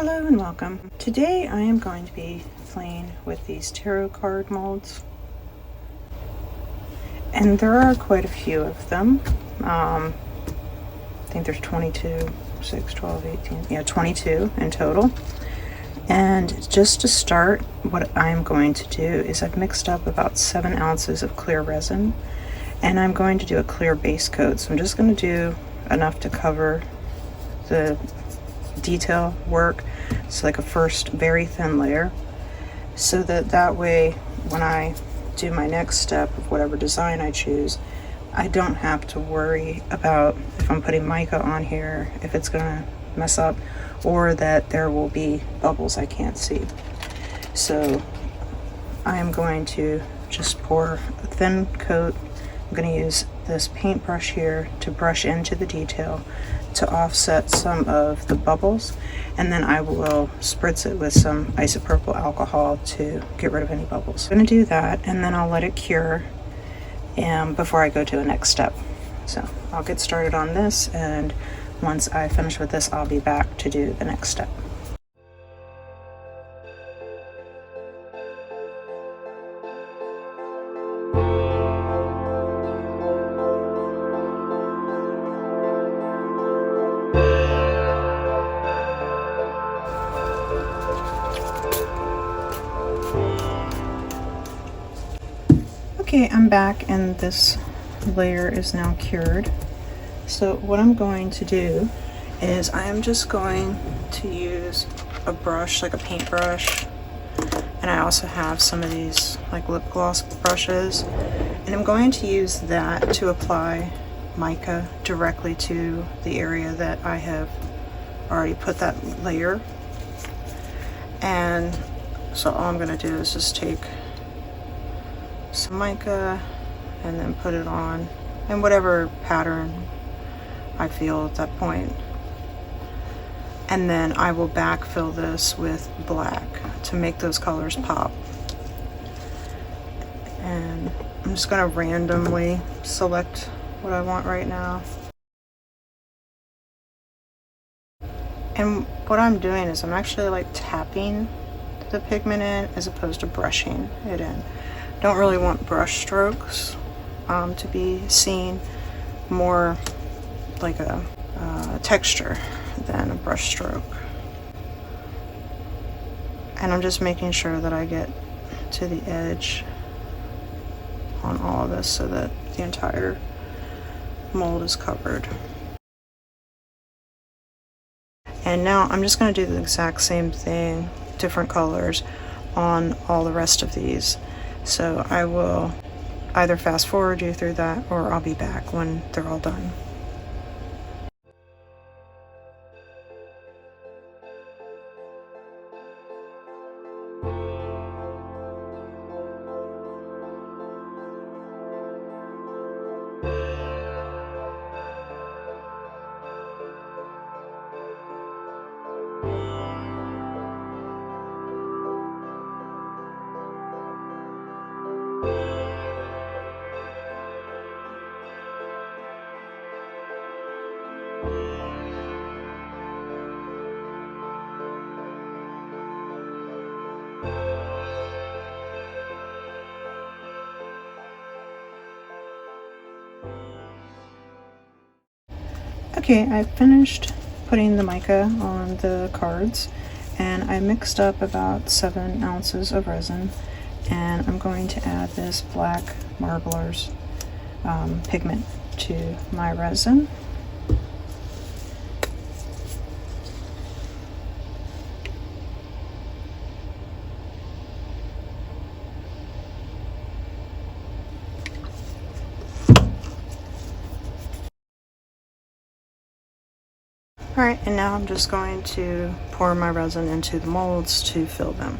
Hello and welcome. Today I am going to be playing with these tarot card molds. And there are quite a few of them. I think there's 22, 6, 12, 18, yeah, 22 in total. And just to start, what I'm going to do is I've mixed up about 7 ounces of clear resin, and I'm going to do a clear base coat. So I'm just going to do enough to cover the detail work, so like a first very thin layer, so that way when I do my next step of whatever design I choose, I don't have to worry about if I'm putting mica on here, if it's gonna mess up, or that there will be bubbles I can't see. So I am going to just pour a thin coat. I'm going to use this paintbrush here to brush into the detail to offset some of the bubbles, and then I will spritz it with some isopropyl alcohol to get rid of any bubbles. I'm going to do that, and then I'll let it cure before I go to the next step. So I'll get started on this, and once I finish with this, I'll be back to do the next step. Okay, I'm back and this layer is now cured. So what I'm going to do is I am just going to use a brush, like a paintbrush, and I also have some of these like lip gloss brushes, and I'm going to use that to apply mica directly to the area that I have already put that layer. And so all I'm going to do is just take some mica and then put it on in whatever pattern I feel at that point. And then I will backfill this with black to make those colors pop. And I'm just going to randomly select what I want right now. And what I'm doing is I'm actually like tapping the pigment in as opposed to brushing it in. Don't really want brush strokes to be seen, more like a texture than a brush stroke. And I'm just making sure that I get to the edge on all of this so that the entire mold is covered. And now I'm just going to do the exact same thing, different colors, on all the rest of these. So I will either fast forward you through that, or I'll be back when they're all done. Okay, I finished putting the mica on the cards, and I mixed up about 7 ounces of resin, and I'm going to add this black Marbler's pigment to my resin. Alright, and now I'm just going to pour my resin into the molds to fill them.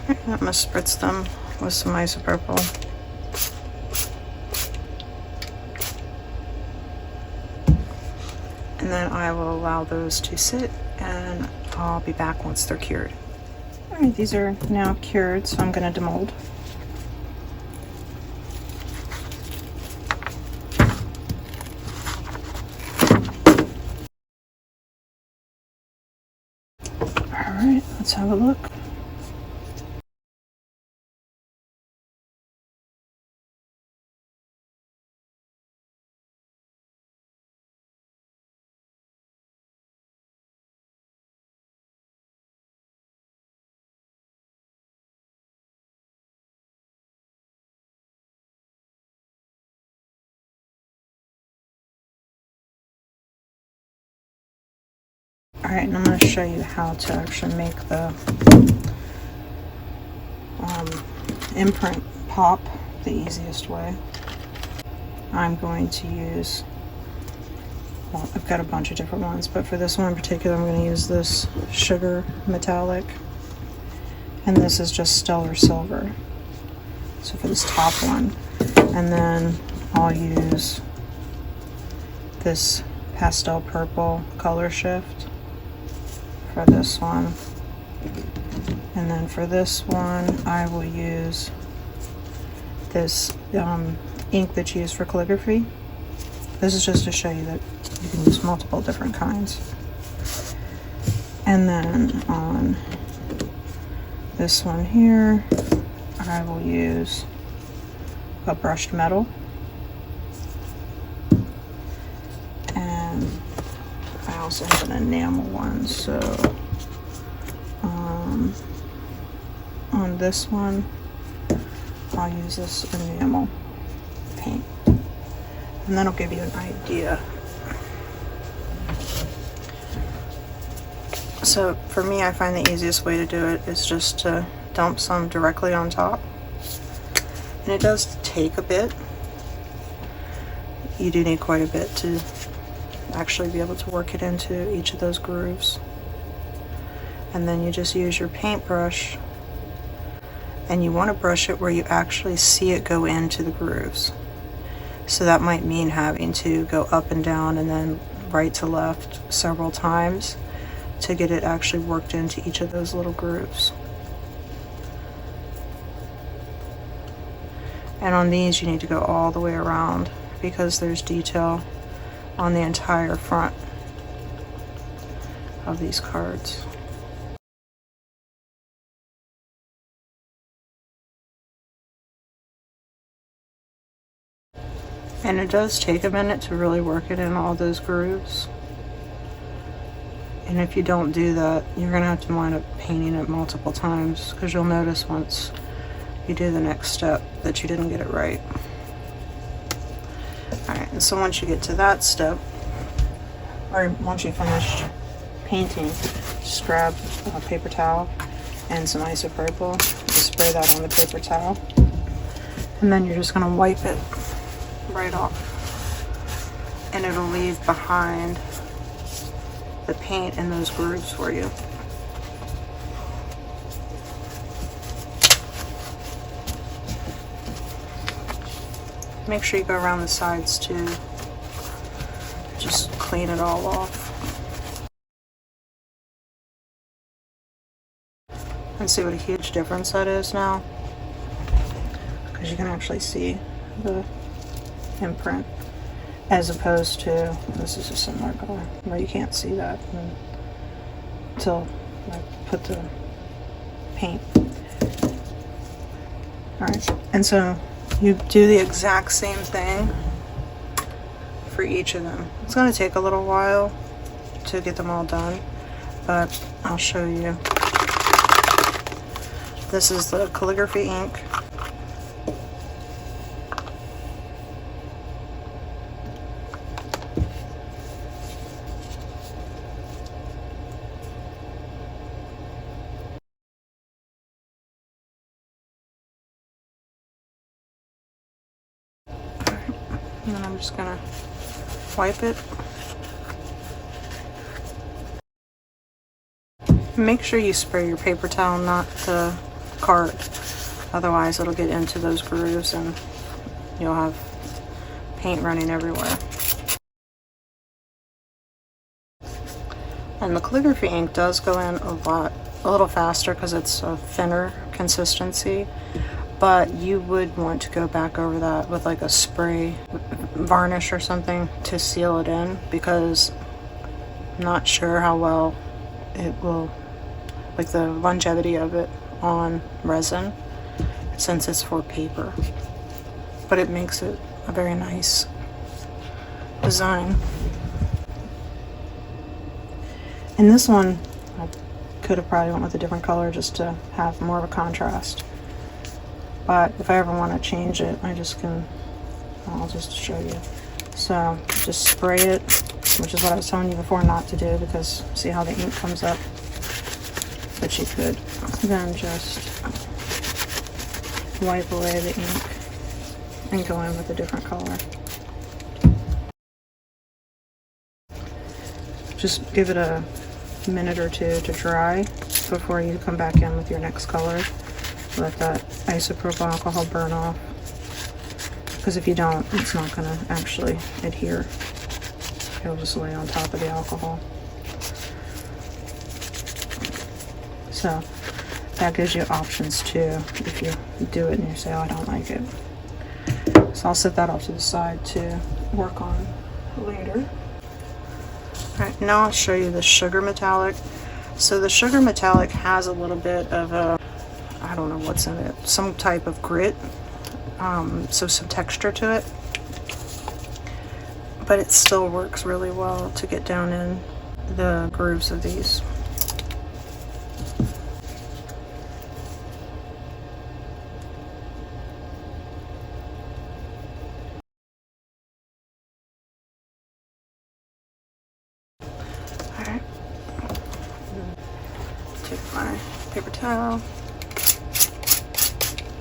I'm going to spritz them with some isopropyl. will allow those to sit, and I'll be back once they're cured. All right, these are now cured, so I'm going to demold. All right, let's have a look. All right, and I'm going to show you how to actually make the imprint pop the easiest way. I'm going to use, well, I've got a bunch of different ones, but for this one in particular, I'm going to use this sugar metallic, and this is just stellar silver. So for this top one, and then I'll use this pastel purple color shift for this one, and then for this one I will use this ink that's used for calligraphy. This is just to show you that you can use multiple different kinds. And then on this one here I will use a brushed metal, and I also have an enamel one, so on this one I'll use this enamel paint, and that'll give you an idea. So for me, I find the easiest way to do it is just to dump some directly on top, and it does take a bit. You do need quite a bit to actually be able to work it into each of those grooves. And then you just use your paintbrush, and you want to brush it where you actually see it go into the grooves. So that might mean having to go up and down and then right to left several times to get it actually worked into each of those little grooves. And on these you need to go all the way around because there's detail on the entire front of these cards. And it does take a minute to really work it in all those grooves. And if you don't do that, you're going to have to wind up painting it multiple times, because you'll notice once you do the next step that you didn't get it right. Alright, and so once you get to that step, or once you finish painting, just grab a paper towel and some isopropyl. Just spray that on the paper towel, and then you're just going to wipe it right off, and it'll leave behind the paint in those grooves for you. Make sure you go around the sides too. Just clean it all off. And see what a huge difference that is now, because you can actually see the imprint, as opposed to this is a similar color where you can't see that until I put the paint. Alright, and so you do the exact same thing for each of them. It's going to take a little while to get them all done, but I'll show you. This is the calligraphy ink. And then I'm just gonna wipe it. Make sure you spray your paper towel, not the card. Otherwise it'll get into those grooves and you'll have paint running everywhere. And the calligraphy ink does go in a little faster because it's a thinner consistency, but you would want to go back over that with like a spray varnish or something to seal it in, because I'm not sure how well it will, like the longevity of it on resin, since it's for paper, but it makes it a very nice design. And this one, I could have probably went with a different color just to have more of a contrast. But if I ever want to change it, I'll just show you. So just spray it, which is what I was telling you before not to do, because see how the ink comes up? But you could then just wipe away the ink and go in with a different color. Just give it a minute or two to dry before you come back in with your next color. Let that isopropyl alcohol burn off, because if you don't, it's not going to actually adhere. It'll just lay on top of the alcohol. So that gives you options too if you do it and you say, oh, I don't like it. So I'll set that off to the side to work on later. Alright, now I'll show you the sugar metallic. So the sugar metallic has a little bit of a, I don't know what's in it, some type of grit, so some texture to it, but it still works really well to get down in the grooves of these. Alright, take my paper towel,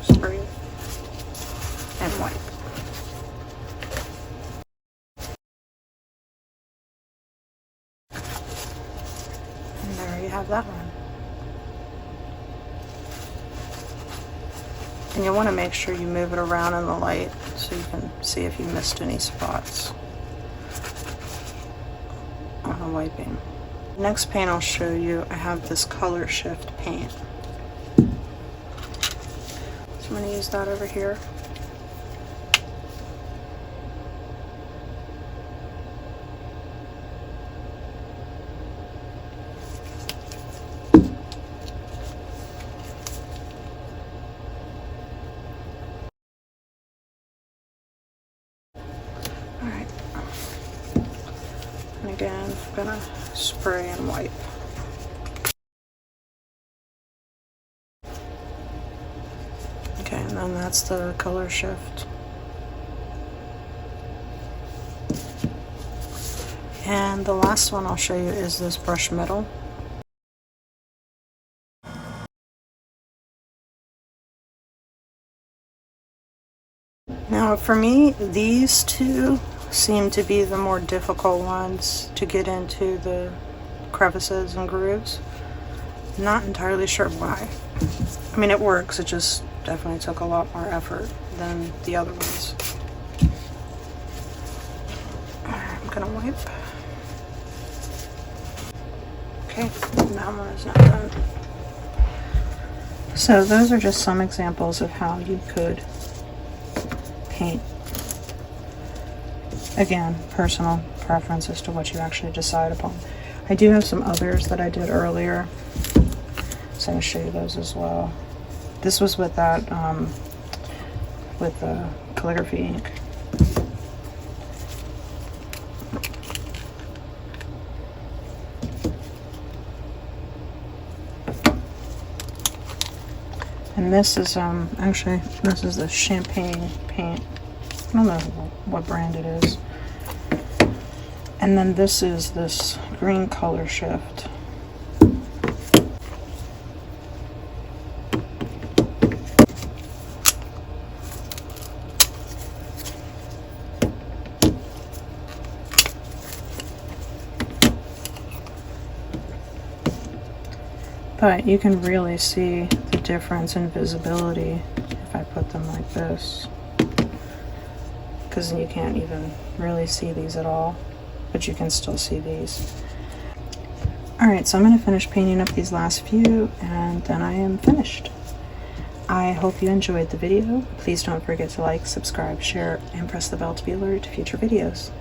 spray it, and wipe. And there you have that one. And you want to make sure you move it around in the light so you can see if you missed any spots on the wiping. Next paint I'll show you, I have this color shift paint. So I'm going to use that over here. Alright. And again, I'm going to spray and wipe. Okay, and then that's the color shift. And the last one I'll show you is this brush metal. Now for me, these two seem to be the more difficult ones to get into the crevices and grooves. Not entirely sure why. I mean, it works, it just definitely took a lot more effort than the other ones. I'm gonna wipe. Okay, that one is not done. So those are just some examples of how you could paint. Again, personal preference as to what you actually decide upon. I do have some others that I did earlier, so I'm going to show you those as well. This was with that, with the calligraphy ink. And this is, actually, this is the champagne paint. I don't know what brand it is. And then this is this green color shift. But you can really see the difference in visibility if I put them like this, because you can't even really see these at all, but you can still see these. Alright, so I'm going to finish painting up these last few, and then I am finished. I hope you enjoyed the video. Please don't forget to like, subscribe, share, and press the bell to be alerted to future videos.